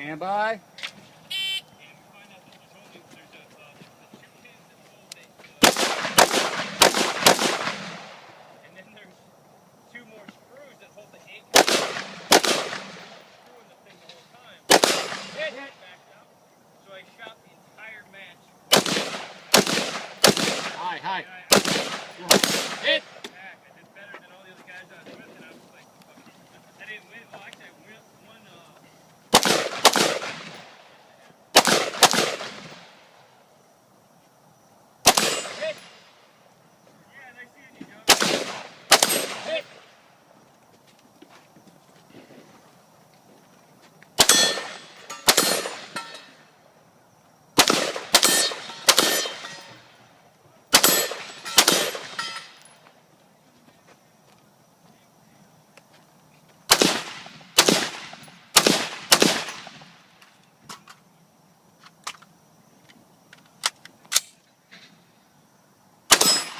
Stand by. Hi. Hit. I did better than all the other guys I was with, and I was like, I didn't win. Well, actually, I won. Hit. Yeah, nice seeing you, Joe. Hit.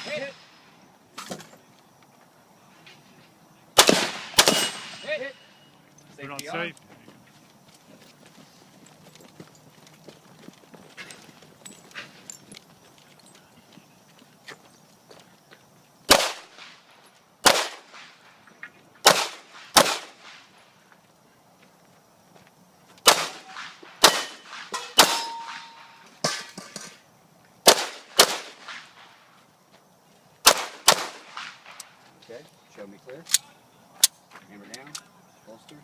Hit. Hit. We're not Safety on. safe. Okay, show me clear. Hammer down, holster.